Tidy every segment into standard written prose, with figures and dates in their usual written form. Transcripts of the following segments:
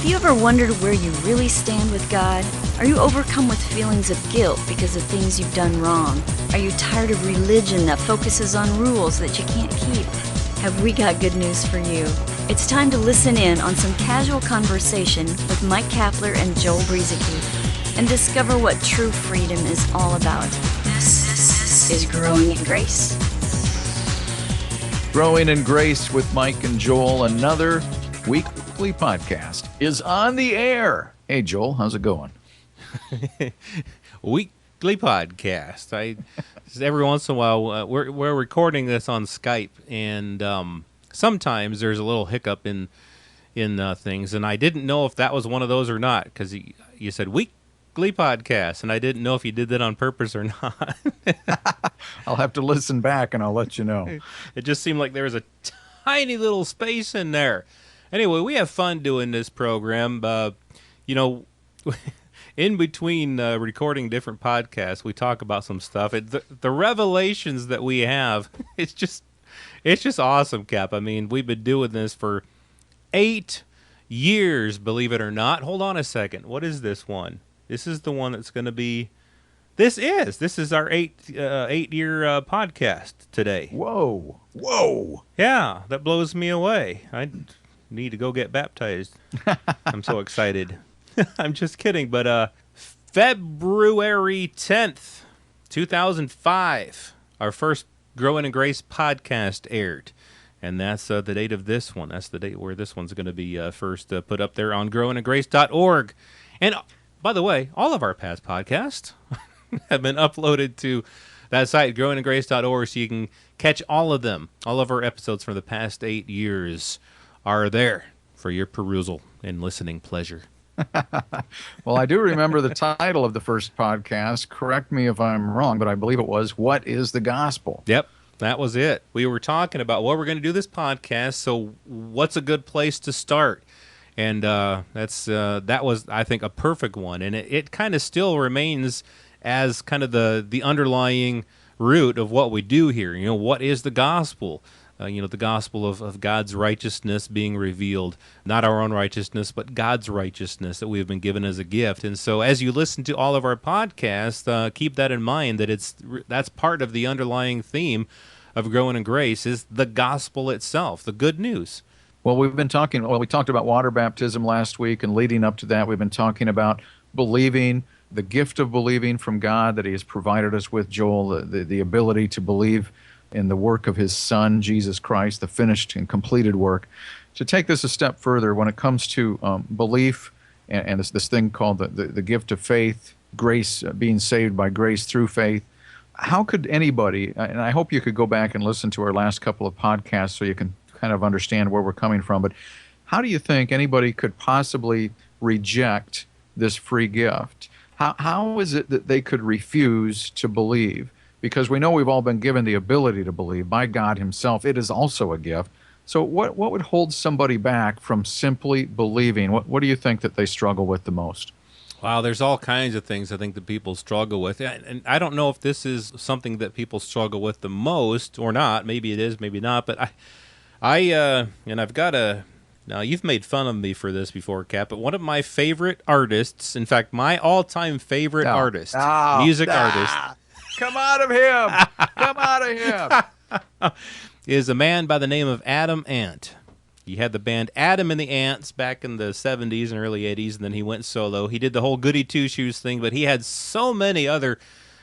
Have you ever wondered where you really stand with God? Are you overcome with feelings of guilt because of things you've done wrong? Are you tired of religion that focuses on rules that you can't keep? Have we got good news for you? It's time to listen in on some casual conversation with Mike Kapler and Joel Brieseke and discover what true freedom is all about. This is Growing in Grace. Growing in Grace with Mike and Joel, another weekly podcast, is on the air. Hey, Joel, how's it going? Weekly podcast. Every once in a while, we're recording this on Skype, and sometimes there's a little hiccup in things, and I didn't know if that was one of those or not, because you said weekly podcast, and I didn't know if you did that on purpose or not. I'll have to listen back, and I'll let you know. It just seemed like there was a tiny little space in there. Anyway, we have fun doing this program. In between recording different podcasts, we talk about some stuff. The revelations that we have, it's just awesome, Cap. I mean, we've been doing this for 8 years, believe it or not. Hold on a second. What is this one? This is the one that's going to be. This is our eight-year podcast today. Whoa. Yeah, that blows me away. I need to go get baptized. I'm so excited. I'm just kidding, but February 10th, 2005, our first Growing in Grace podcast aired, and that's the date of this one. That's the date where this one's going to be first put up there on growingingrace.org. And by the way, all of our past podcasts have been uploaded to that site, growingingrace.org, so you can catch all of them. All of our episodes from the past 8 years are there for your perusal and listening pleasure. Well, I do remember the title of the first podcast. Correct me if I'm wrong, but I believe it was, What is the Gospel? Yep, that was it. We were talking about, well, we're going to do this podcast, so what's a good place to start? And that was, I think, a perfect one. And it kind of still remains as kind of the underlying root of what we do here. You know, what is the gospel? The gospel of God's righteousness being revealed, not our own righteousness, but God's righteousness that we have been given as a gift. And so as you listen to all of our podcasts, keep that in mind, that that's part of the underlying theme of Growing in Grace is the gospel itself, the good news. Well, we talked about water baptism last week, and leading up to that, we've been talking about believing, the gift of believing from God that He has provided us with, Joel, the ability to believe in the work of His Son, Jesus Christ, the finished and completed work. To take this a step further, when it comes to belief and this thing called the gift of faith, grace, being saved by grace through faith, how could anybody, and I hope you could go back and listen to our last couple of podcasts so you can kind of understand where we're coming from, but how do you think anybody could possibly reject this free gift? How is it that they could refuse to believe? Because we know we've all been given the ability to believe by God Himself. It is also a gift. So what would hold somebody back from simply believing? What do you think that they struggle with the most? Wow, there's all kinds of things I think that people struggle with. And I don't know if this is something that people struggle with the most or not. Maybe it is, maybe not. But I've got now you've made fun of me for this before, Cap, but one of my favorite artists, in fact, my all-time favorite artist, music artist, come out of him! Come out of him! is a man by the name of Adam Ant. He had the band Adam and the Ants back in the 70s and early 80s, and then he went solo. He did the whole Goody Two-Shoes thing, but he had so many other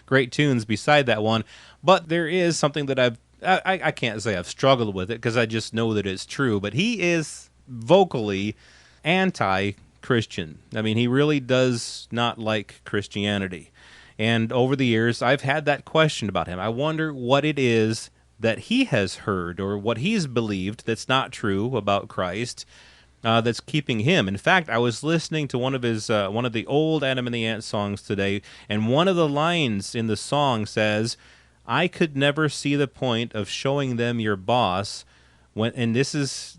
great tunes beside that one. But there is something that I can't say I've struggled with it because I just know that it's true, but he is vocally anti-Christian. I mean, he really does not like Christianity. And over the years, I've had that question about him. I wonder what it is that he has heard or what he's believed that's not true about Christ that's keeping him. In fact, I was listening to one of the old Adam and the Ants songs today, and one of the lines in the song says, "I could never see the point of showing them your boss." And this is,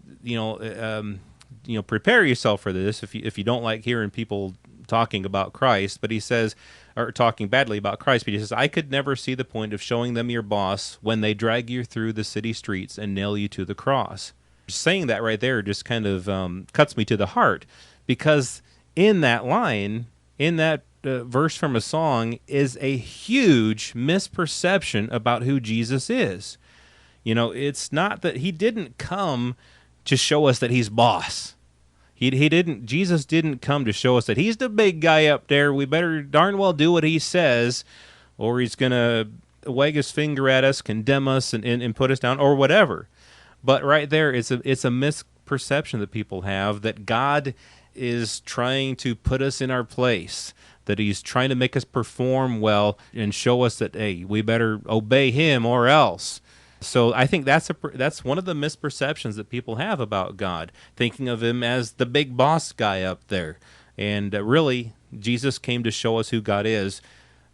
prepare yourself for this if you don't like hearing people talking about Christ. But he says, or talking badly about Christ, but he says, "I could never see the point of showing them your boss when they drag you through the city streets and nail you to the cross." Saying that right there just kind of cuts me to the heart, because in that line, in that verse from a song, is a huge misperception about who Jesus is. You know, it's not that he didn't come to show us that he's boss. Jesus didn't come to show us that he's the big guy up there. We better darn well do what he says, or he's going to wag his finger at us, condemn us, and put us down, or whatever. But right there, it's a misperception that people have that God is trying to put us in our place, that he's trying to make us perform well and show us that, hey, we better obey him or else. So I think that's one of the misperceptions that people have about God, thinking of him as the big boss guy up there. And really, Jesus came to show us who God is.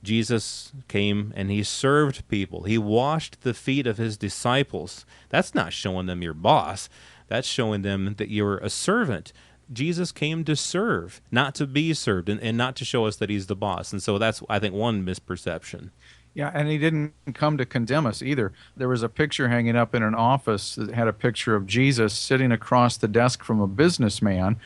Jesus came and he served people. He washed the feet of his disciples. That's not showing them your boss. That's showing them that you're a servant. Jesus came to serve, not to be served, and not to show us that he's the boss. And so that's, I think, one misperception. Yeah, and he didn't come to condemn us either. There was a picture hanging up in an office that had a picture of Jesus sitting across the desk from a businessman.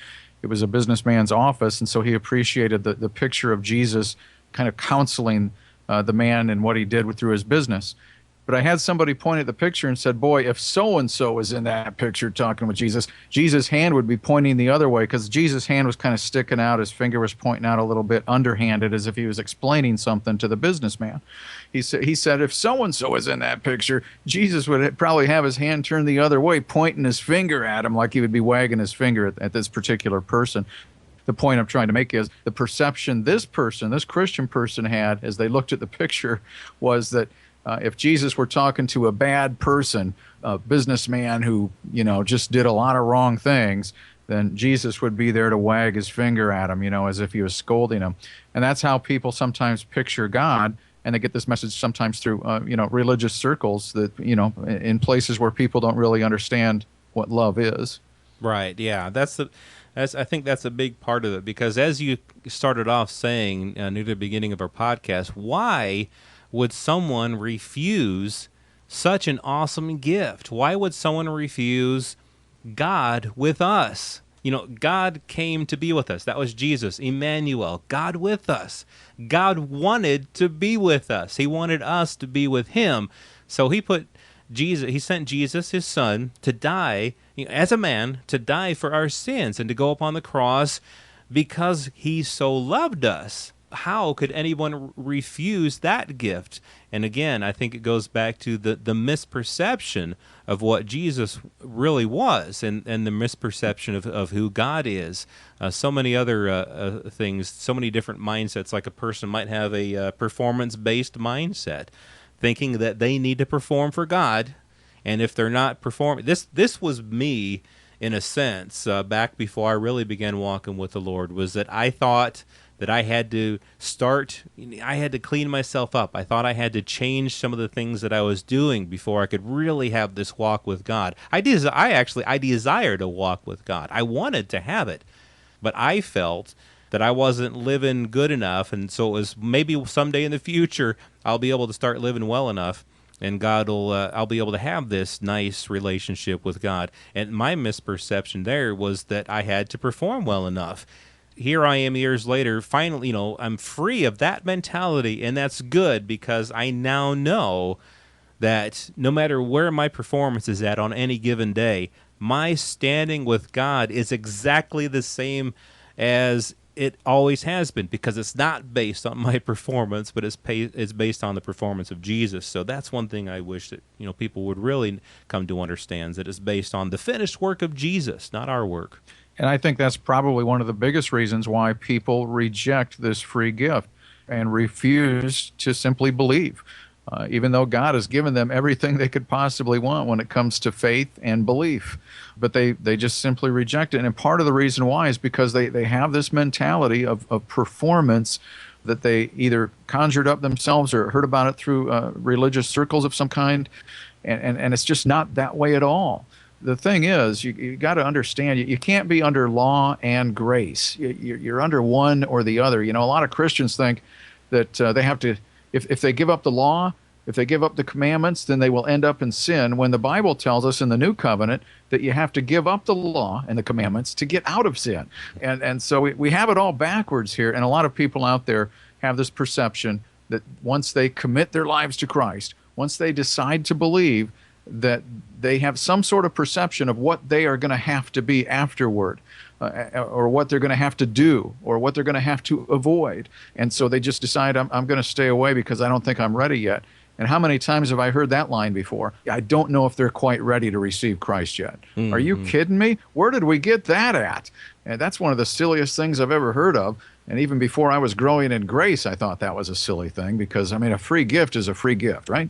It was a businessman's office, and so he appreciated the picture of Jesus kind of counseling the man and what he did through his business. But I had somebody point at the picture and said, boy, if so-and-so was in that picture talking with Jesus, Jesus' hand would be pointing the other way, because Jesus' hand was kind of sticking out. His finger was pointing out a little bit underhanded, as if he was explaining something to the businessman. He said, if so-and-so was in that picture, Jesus would probably have his hand turned the other way, pointing his finger at him like he would be wagging his finger at this particular person. The point I'm trying to make is the perception this Christian person had as they looked at the picture was that if Jesus were talking to a bad person, a businessman who, just did a lot of wrong things, then Jesus would be there to wag his finger at him, as if he was scolding him. And that's how people sometimes picture God, and they get this message sometimes through, religious circles that, in places where people don't really understand what love is. Right, yeah. I think that's a big part of it, because as you started off saying near the beginning of our podcast, why would someone refuse such an awesome gift? Why would someone refuse God with us? God came to be with us. That was Jesus, Emmanuel, God with us. God wanted to be with us. He wanted us to be with him. So he sent Jesus, his son, to die, as a man, to die for our sins and to go upon the cross because he so loved us. How could anyone refuse that gift? And again, I think it goes back to the misperception of what Jesus really was, and the misperception of who God is. So many other things, so many different mindsets, like a person might have a performance-based mindset, thinking that they need to perform for God, and if they're not performing, this was me in a sense back before I really began walking with the Lord, was that I thought that I had to clean myself up. I thought I had to change some of the things that I was doing before I could really have this walk with God. I desired to walk with God. I wanted to have it, but I felt that I wasn't living good enough, and so it was maybe someday in the future I'll be able to start living well enough, and I'll be able to have this nice relationship with God. And my misperception there was that I had to perform well enough. Here I am years later, finally, I'm free of that mentality, and that's good, because I now know that no matter where my performance is at on any given day, my standing with God is exactly the same as it always has been, because it's not based on my performance, but it's based on the performance of Jesus. So that's one thing I wish that people would really come to understand, that it's based on the finished work of Jesus, not our work. And I think that's probably one of the biggest reasons why people reject this free gift and refuse to simply believe, even though God has given them everything they could possibly want when it comes to faith and belief. But they just simply reject it. And part of the reason why is because they have this mentality of performance that they either conjured up themselves or heard about it through religious circles of some kind. And it's just not that way at all. The thing is, you got to understand, you can't be under law and grace. You're under one or the other. A lot of Christians think that they have to, if they give up the law, If they give up the commandments, then they will end up in sin, when the Bible tells us in the New Covenant that you have to give up the law and the commandments to get out of sin. And so we have it all backwards here, and a lot of people out there have this perception that once they commit their lives to Christ, once they decide to believe, that they have some sort of perception of what they are going to have to be afterward, or what they're going to have to do, or what they're going to have to avoid. And so they just decide, I'm going to stay away because I don't think I'm ready yet. And how many times have I heard that line before? I don't know if they're quite ready to receive Christ yet. Mm-hmm. Are you kidding me? Where did we get that at? And that's one of the silliest things I've ever heard of. And even before I was growing in grace, I thought that was a silly thing, because, I mean, a free gift is a free gift, right?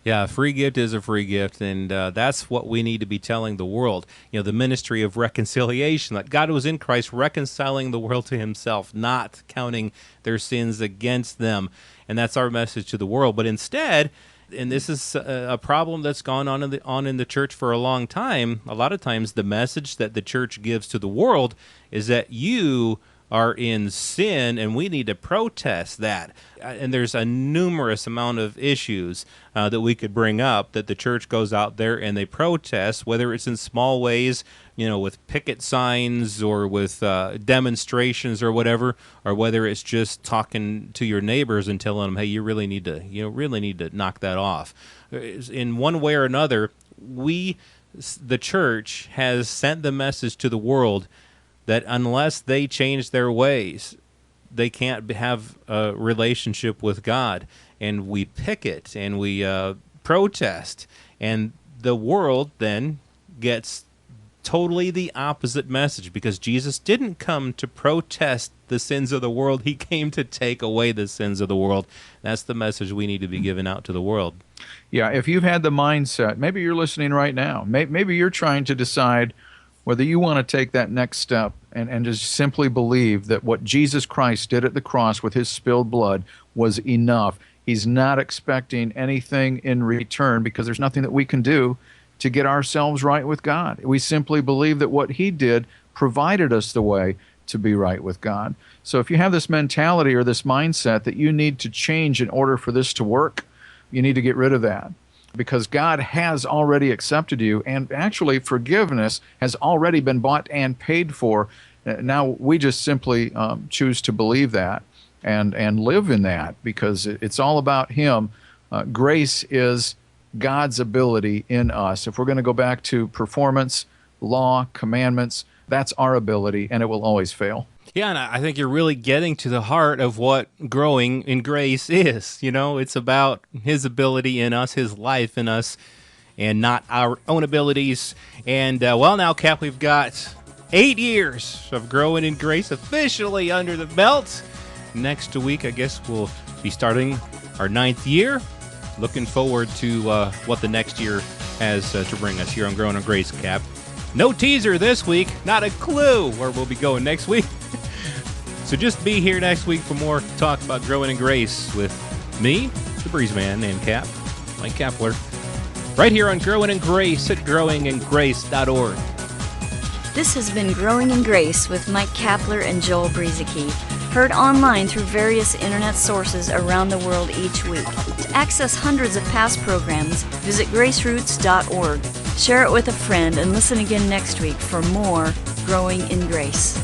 Yeah, a free gift is a free gift, and that's what we need to be telling the world. You know, the ministry of reconciliation, that God was in Christ reconciling the world to himself, not counting their sins against them. And that's our message to the world. But instead, and this is a problem that's gone on in the church for a long time, a lot of times the message that the church gives to the world is that you are in sin, and we need to protest that. And there's a numerous amount of issues that we could bring up that the church goes out there and they protest, whether it's in small ways, you know, with picket signs or with demonstrations or whatever, or whether it's just talking to your neighbors and telling them, hey, you really need to knock that off. In one way or another, the church has sent the message to the world that unless they change their ways, they can't have a relationship with God. And we picket and we protest. And the world then gets totally the opposite message, because Jesus didn't come to protest the sins of the world. He came to take away the sins of the world. That's the message we need to be giving out to the world. Yeah, if you've had the mindset, maybe you're listening right now, maybe you're trying to decide whether you want to take that next step and just simply believe that what Jesus Christ did at the cross with his spilled blood was enough. He's not expecting anything in return, because there's nothing that we can do to get ourselves right with God. We simply believe that what he did provided us the way to be right with God. So if you have this mentality or this mindset that you need to change in order for this to work, you need to get rid of that. Because God has already accepted you, and actually forgiveness has already been bought and paid for. Now we just simply choose to believe that and live in that, because it's all about him. Grace is God's ability in us. If we're going to go back to performance, law, commandments, that's our ability, and it will always fail. Yeah, and I think you're really getting to the heart of what growing in grace is. You know, it's about his ability in us, his life in us, and not our own abilities. And, well, now, Cap, we've got 8 years of growing in grace officially under the belt. Next week, I guess we'll be starting our 9th year. Looking forward to what the next year has to bring us here on Growing in Grace, Cap. No teaser this week, not a clue where we'll be going next week. So just be here next week for more talk about growing in grace with me, the Breeze Man, and Cap, Mike Kapler, right here on Growing in Grace at growingingrace.org. This has been Growing in Grace with Mike Kapler and Joel Briezeke, heard online through various internet sources around the world each week. To access hundreds of past programs, visit graceroots.org. Share it with a friend and listen again next week for more Growing in Grace.